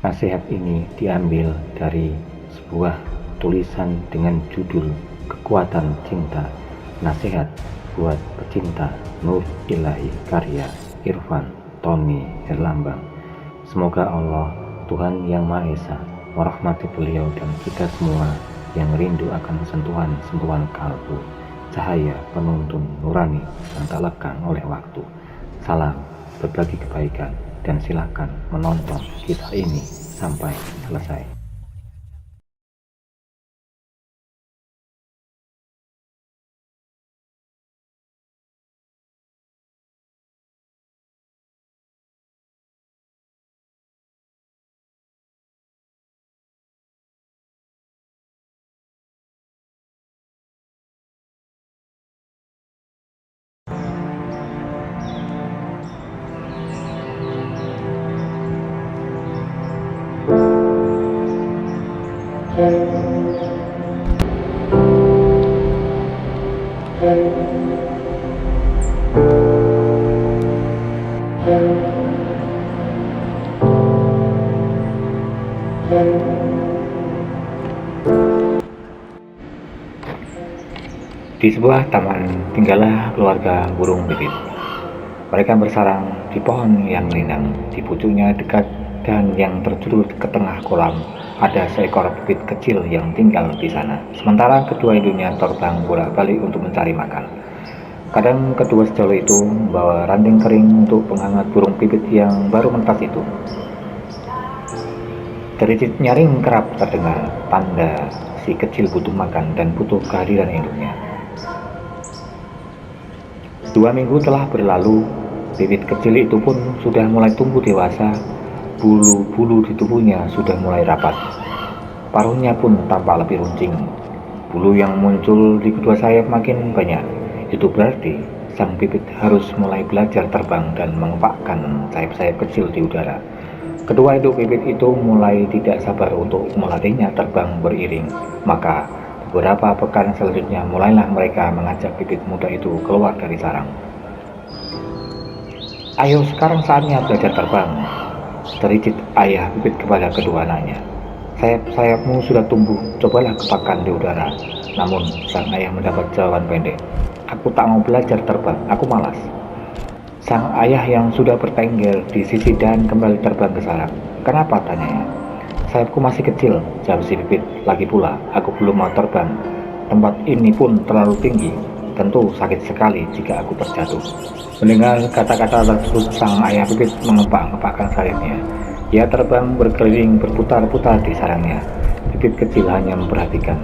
Nasihat ini diambil dari sebuah tulisan dengan judul Kekuatan Cinta, Nasihat buat Pecinta Nur Ilahi, karya Irfan Tony Herlambang. Semoga Allah, Tuhan Yang Maha Esa, merahmati beliau dan kita semua yang rindu akan sentuhan-sentuhan kalbu, cahaya penuntun nurani yang tak lekang oleh waktu. Salam berbagi kebaikan dan silakan menonton kisah ini sampai selesai. Di sebuah taman tinggallah keluarga burung pipit. Mereka bersarang di pohon yang rindang. Di pucuknya dekat dan yang terjun ke tengah kolam ada seekor pipit kecil yang tinggal di sana. Sementara kedua induknya terbang bolak-balik untuk mencari makan. Kadang kedua sejoli itu membawa ranting kering untuk penghangat burung pipit yang baru menetas itu. Dericit nyaring kerap terdengar, tanda si kecil butuh makan dan butuh kehadiran induknya. 2 minggu telah berlalu, pipit kecil itu pun sudah mulai tumbuh dewasa, bulu-bulu di tubuhnya sudah mulai rapat, paruhnya pun tampak lebih runcing, bulu yang muncul di kedua sayap makin banyak. Itu berarti sang pipit harus mulai belajar terbang dan mengepakkan sayap-sayap kecil di udara. Kedua induk pipit itu mulai tidak sabar untuk melatihnya terbang beriring, maka beberapa pekan selanjutnya mulailah mereka mengajak pipit muda itu keluar dari sarang. "Ayo, sekarang saatnya belajar terbang," tericit ayah pipit kepada kedua anaknya. "Sayap-sayapmu sudah tumbuh, cobalah kepakkan di udara." Namun sang ayah mendapat jawaban pendek, "Aku tak mau belajar terbang, aku malas." Sang ayah yang sudah bertengger di sisi dan kembali terbang ke sarang. "Kenapa?" tanyanya. "Sayapku masih kecil," jawab si pipit. "Lagi pula, aku belum mau terbang. Tempat ini pun terlalu tinggi. Tentu sakit sekali jika aku terjatuh." Mendengar kata-kata tersebut, sang ayah pipit mengepak-ngepakkan sayapnya. Ia terbang berkeliling berputar-putar di sarangnya. Pipit kecil hanya memperhatikan.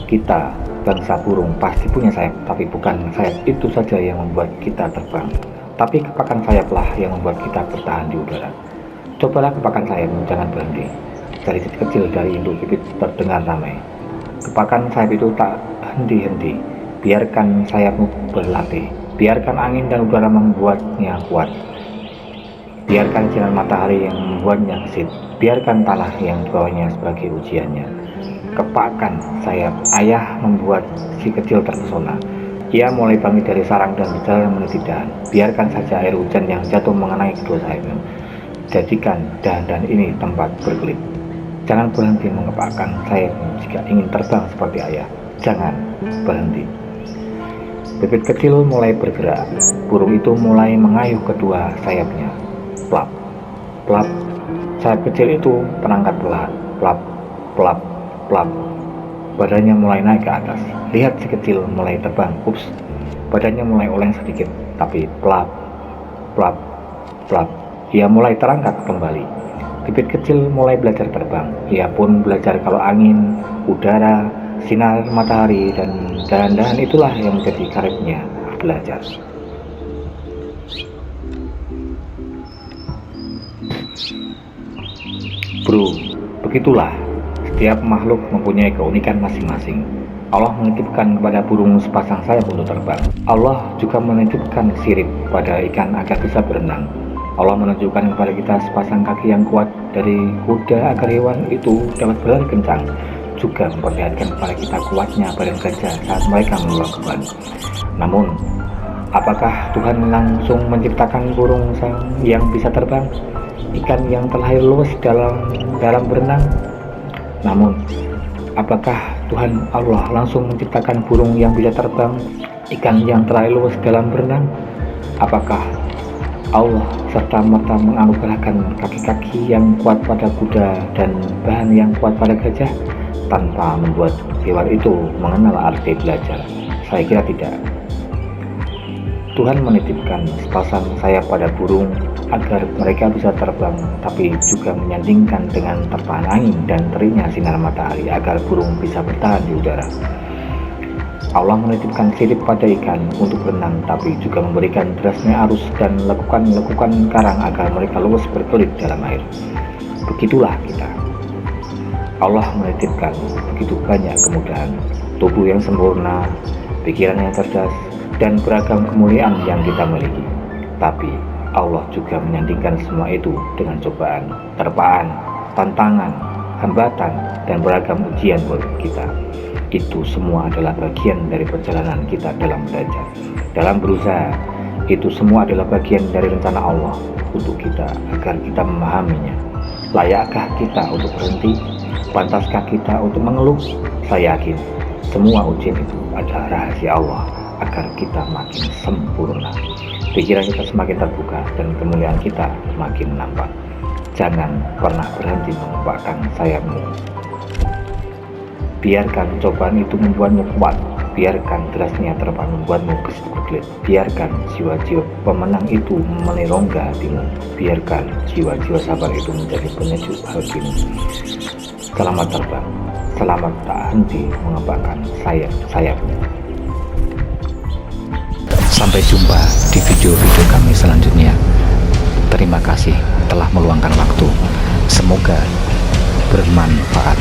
Kita, bangsa burung, pasti punya sayap, tapi bukan sayap itu saja yang membuat kita terbang. Tapi kepakan sayaplah yang membuat kita bertahan di udara. Cobalah kepakan sayapmu, jangan berhenti. Dericit kecil dari induk pipit terdengar ramai. "Kepakan sayap itu tak henti-henti. Biarkan sayapmu berlatih. Biarkan angin dan udara membuatnya kuat. Biarkan sinar matahari yang membuatnya gesit. Biarkan tanah yang dibawanya sebagai ujiannya." Kepakan sayap ayah membuat si kecil terpesona. Ia mulai bangkit dari sarang dan berjalan menuju dahan. Biarkan saja air hujan yang jatuh mengenai kedua sayapnya. Jadikan dahan-dahan ini tempat berkelit. Jangan berhenti mengepakkan sayapmu jika ingin terbang seperti ayah. Jangan berhenti. Pipit kecil mulai bergerak. Burung itu mulai mengayuh kedua sayapnya. Plap, plap. Sayap kecil itu terangkat perlahan. Plap, plap, plap. Badannya mulai naik ke atas. Lihat, si kecil mulai terbang. Ups, badannya mulai oleng sedikit. Tapi plap, plap, plap. Ia mulai terangkat kembali. Pipit kecil mulai belajar terbang. Ia pun belajar kalau angin, udara, sinar matahari, dan dahan-dahan itulah yang menjadi karibnya belajar. Bro, begitulah. Setiap makhluk mempunyai keunikan masing-masing. Allah menitipkan kepada burung sepasang sayap untuk terbang. Allah juga menitipkan sirip pada ikan agar bisa berenang. Allah menunjukkan kepada kita sepasang kaki yang kuat dari kuda agar hewan itu dapat berlari kencang. Juga memperlihatkan kepada kita kuatnya badan gajah saat mereka membawa beban. Namun, apakah Tuhan langsung menciptakan burung yang bisa terbang? ikan yang terlahir luwes dalam berenang. Namun, apakah Tuhan Allah langsung menciptakan burung yang bisa terbang, ikan yang terlahir luwes dalam berenang? Apakah Allah serta-merta menganugerahkan kaki-kaki yang kuat pada kuda dan bahan yang kuat pada gajah tanpa membuat hewan itu mengenal arti belajar? Saya kira tidak. Tuhan menitipkan sepasang sayap pada burung agar mereka bisa terbang, tapi juga menyandingkan dengan terpaan angin dan teriknya sinar matahari agar burung bisa bertahan di udara. Allah menitipkan sirip pada ikan untuk berenang, tapi juga memberikan derasnya arus dan lekukan-lekukan karang agar mereka luwes berkelip dalam air. Begitulah kita. Allah menitipkan begitu banyak kemudahan, tubuh yang sempurna, pikiran yang cerdas, dan beragam kemuliaan yang kita miliki. Tapi Allah juga menyandingkan semua itu dengan cobaan, terpaan, tantangan, hambatan, dan beragam ujian buat kita. Itu semua adalah bagian dari perjalanan kita dalam belajar, dalam berusaha. Itu semua adalah bagian dari rencana Allah untuk kita agar kita memahaminya. Layakkah kita untuk berhenti? Pantaskah kita untuk mengeluh? Saya yakin semua ujian itu adalah rahasia Allah agar kita makin sempurna, pikiran kita semakin terbuka, dan kemuliaan kita makin nampak. Jangan pernah berhenti mengembangkan sayapmu. Biarkan cobaan itu membuatmu kuat. Biarkan derasnya terbang membuatmu berkelit. Biarkan jiwa-jiwa pemenang itu memenuhi rongga hatimu. Biarkan jiwa-jiwa sabar itu menjadi penyejuk hatimu. Selamat terbang. Selamat tak henti mengembangkan sayap-sayapmu. Sampai jumpa di video-video kami selanjutnya. Terima kasih telah meluangkan waktu. Semoga bermanfaat.